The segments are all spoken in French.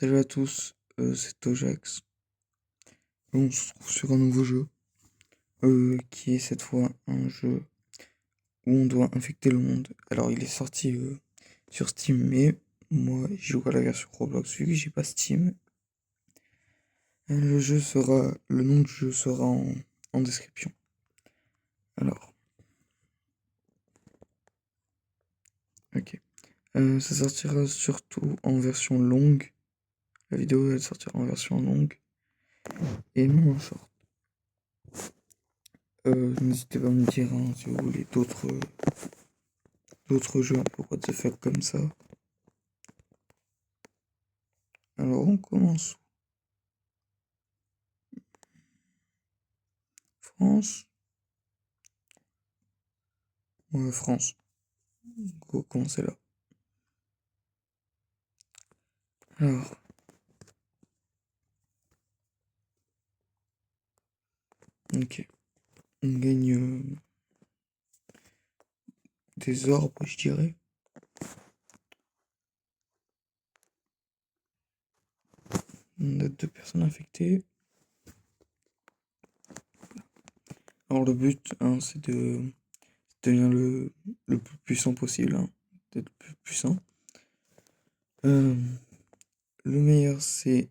Salut à tous, c'est Tojax. On se retrouve sur un nouveau jeu, qui est cette fois un jeu où on doit infecter le monde. Alors il est sorti sur Steam, mais moi j'y joue à la version Roblox vu que j'ai pas Steam. Le nom du jeu sera en description. Alors, ok. Ça sortira surtout en version longue. La vidéo elle sortira en version longue et non en short. N'hésitez pas à me dire hein, si vous voulez d'autres jeux un peu what the fuck comme ça. Alors on commence. France. Ouais, France. Go commencer là. Alors, ok. On gagne des orbes, je dirais. On a 2 personnes infectées. Alors le but, hein, c'est de devenir le plus puissant possible. Hein, d'être le plus puissant. Euh, le meilleur, c'est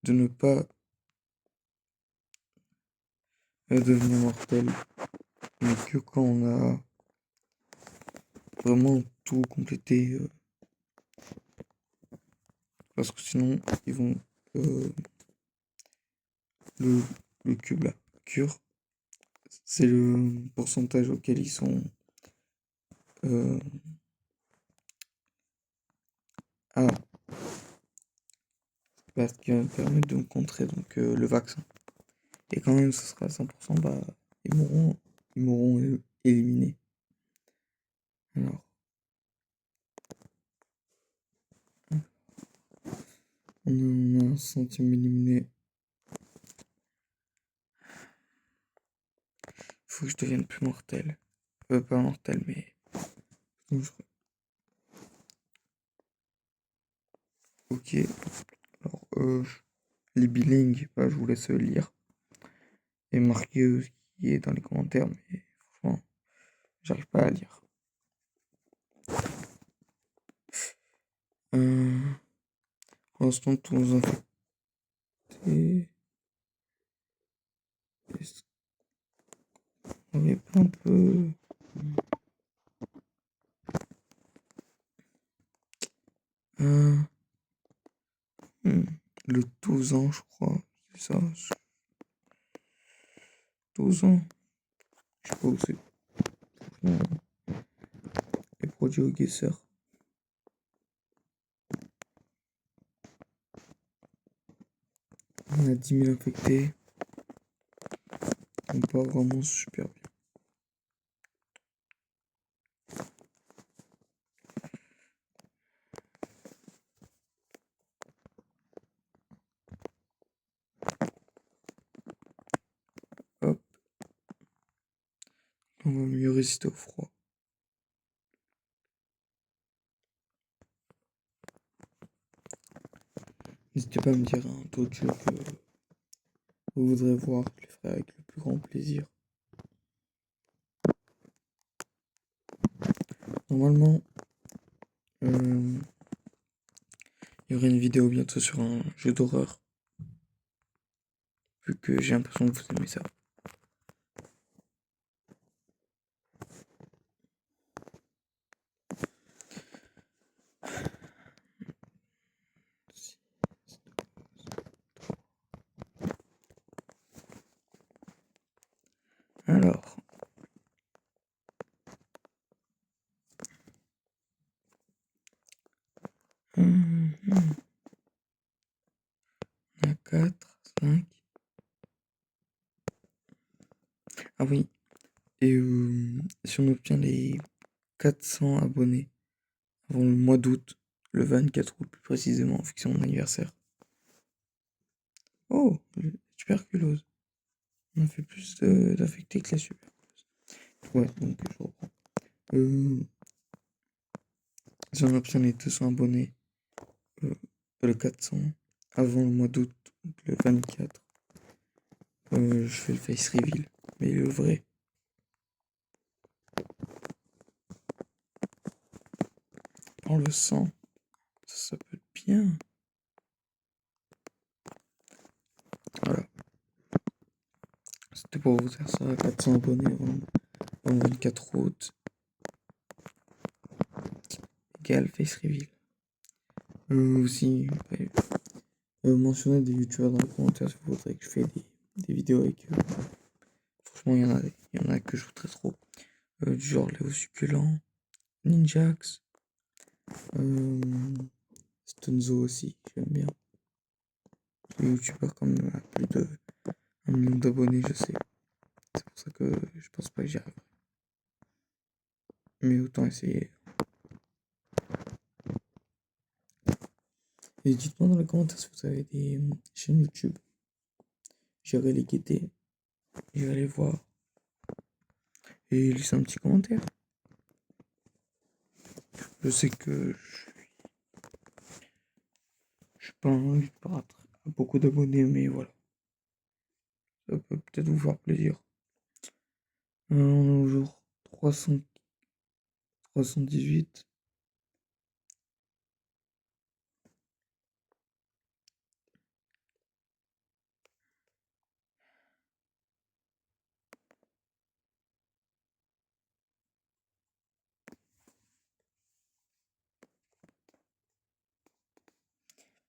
de ne pas devenir mortel. Mais que quand on a vraiment tout complété. Parce que sinon, ils vont... le, le cube là, cure, c'est le pourcentage auquel ils sont euh, ah, parce qui va me permettre de me contrer donc le vaccin. Et quand même ce sera à 100%, bah ils m'auront éliminé. Alors, on a un centième éliminé. Faut que je devienne plus mortel. Pas mortel, mais dangereux. Ok. Alors, les billings, bah, je vous laisse lire et marquer ce qui est dans les commentaires, mais franchement, j'arrive pas à lire. Pour l'instant, tous nos infectés. On n'est pas un peu. Euh, le 12 ans, je crois. C'est ça. 12 ans. Je sais pas où c'est. Les produits au Guesser. On a 10 000 infectés. Donc pas vraiment super bien. Hop. On va mieux résister au froid. N'hésitez pas à me dire d'autres jeux que vous voudrez voir. Je les ferai avec le plus grand plaisir. Normalement, il y aura une vidéo bientôt sur un jeu d'horreur. Vu que j'ai l'impression que vous aimez ça. Alors. On a 4, 5. Ah oui. Et si on obtient les 400 abonnés avant le mois d'août, le 24 août plus précisément, vu que c'est mon anniversaire. Oh, tuberculose. On a fait plus d'affectés que la tuberculose. Ouais, donc je reprends. Si on obtient les 200 abonnés, le 400 avant le mois d'août, donc le 24. Je fais le face reveal, mais le vrai. On le sent, ça peut être bien. Voilà. C'était pour vous dire ça, 400 abonnés avant le 24 août. Égal face reveal. Aussi, mentionner des youtubeurs dans les commentaires si vous voudrez que je fasse des vidéos avec eux. Franchement, il y en a que je voudrais trop. Du genre Léo Succulent, Ninjax, Stonzo aussi, j'aime bien. Les youtubeurs comme à plus de 1 million d'abonnés, je sais. C'est pour ça que je pense pas que j'y arriverai. Mais autant essayer. Et dites-moi dans les commentaires si vous avez des chaînes YouTube. J'irai les guetter. J'irai les voir. Et laissez un petit commentaire. Je sais que je suis pas un youtubeur à beaucoup d'abonnés, mais voilà. Ça peut peut-être vous faire plaisir. On est au jour 318.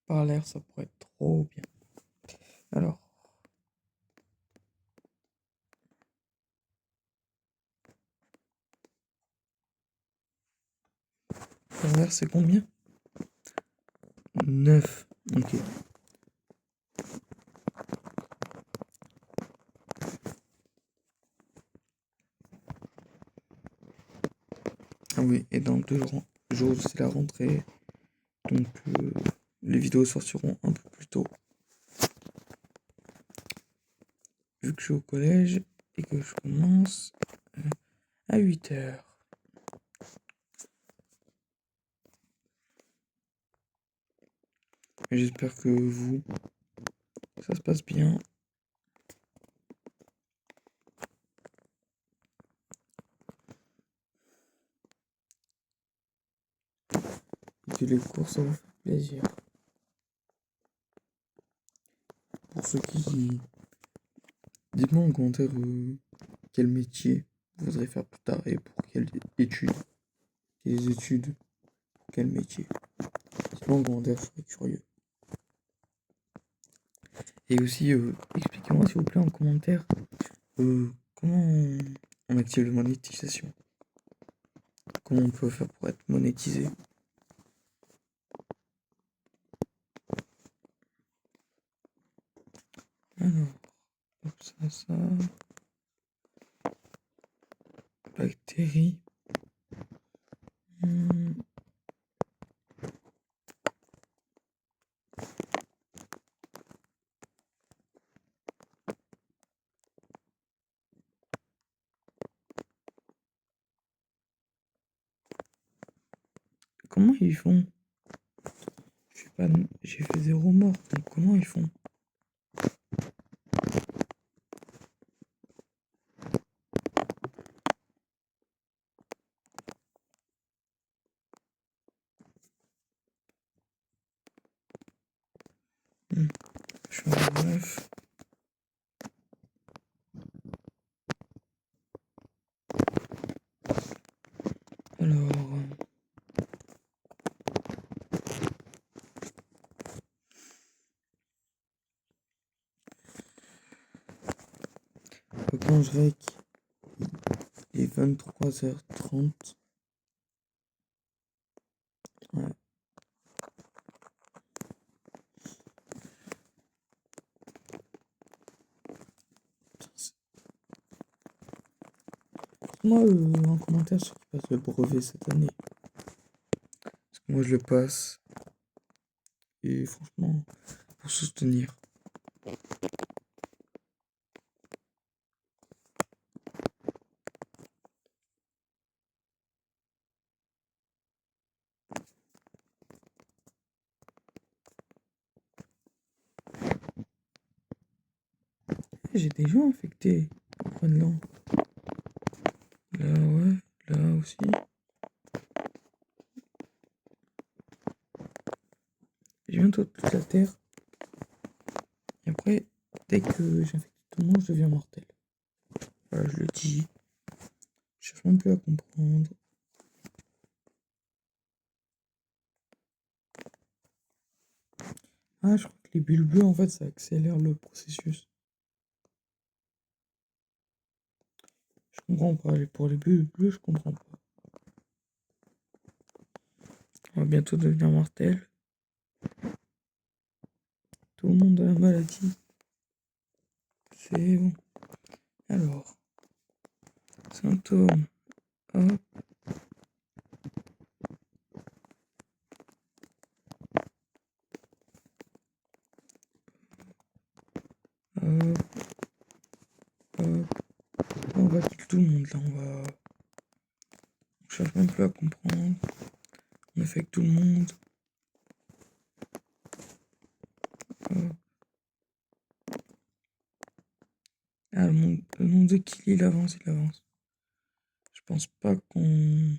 Par l'air, ça pourrait être trop bien. Alors, par l'air, c'est combien? 9. Ok. Ah oui, et dans 2 jours, c'est la rentrée. Donc, les vidéos sortiront un peu plus tôt. Vu que je suis au collège et que je commence à 8h. J'espère que vous, ça se passe bien. Et que les cours, ça vous fait plaisir. Pour ceux qui... Dites-moi en commentaire quel métier vous voudrez faire plus tard et pour quelle étude. Quelles études, pour quel métier. Dites-moi en commentaire, je serais curieux. Et aussi, expliquez-moi s'il vous plaît en commentaire comment on active la monétisation. Comment on peut faire pour être monétisé. Alors, hop, ça. Bactéries. Comment ils font? Je sais pas, j'ai fait 0 mort, donc comment ils font? Je suis en bref. Alors, quand je rec, il est 23h30. Ouais. Moi, en commentaire ceux qui passent le brevet cette année. Parce que moi, je le passe. Et franchement, pour soutenir. j'ai des gens infectés au Groenland. Là, ouais, là aussi. J'ai bientôt toute la Terre. Et après, dès que j'infecte tout le monde, je deviens mortel. Voilà, je le dis. Je cherche même plus à comprendre. Ah, je crois que les bulles bleues, en fait, ça accélère le processus. Je comprends pas. Pour les bulles bleues, je comprends pas. On va bientôt devenir mortel. Tout le monde a la maladie. C'est bon. Alors, symptômes. Hop. Hop. Hop. On va kill tout le monde là. On cherche même plus à comprendre. On affecte tout le monde. Hop. Ah, le nombre de kills, il avance, il avance. Je pense pas qu'on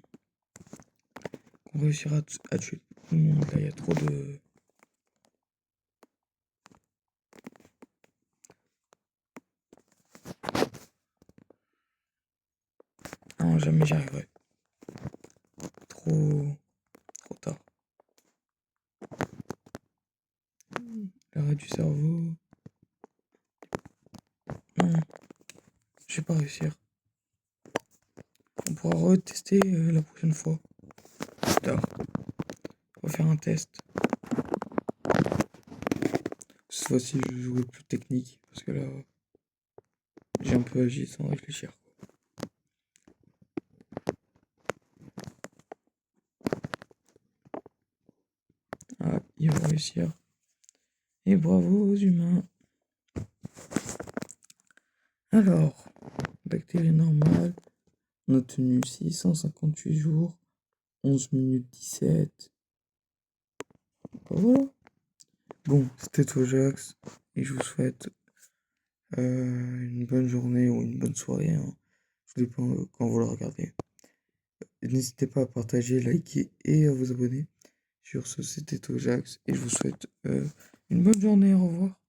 réussira à tuer tout le monde. Là, il y a trop de... Non, jamais j'y arriverai. Trop tard. L'arrêt du cerveau. Non, je vais pas réussir. On pourra retester la prochaine fois. Plus tard. On va faire un test. Cette fois-ci, je jouerai plus technique. Parce que là, j'ai un peu agi sans réfléchir. Ah, ils vont réussir. Et bravo aux humains. Alors, bactéries normales. On a tenu 658 jours. 11 minutes 17. Bah voilà. Bon, c'était Tojax. Et je vous souhaite une bonne journée ou une bonne soirée. Hein. Ça dépend quand vous le regardez. N'hésitez pas à partager, liker et à vous abonner. Sur ce, c'était Tojax. Et je vous souhaite une bonne journée. Au revoir.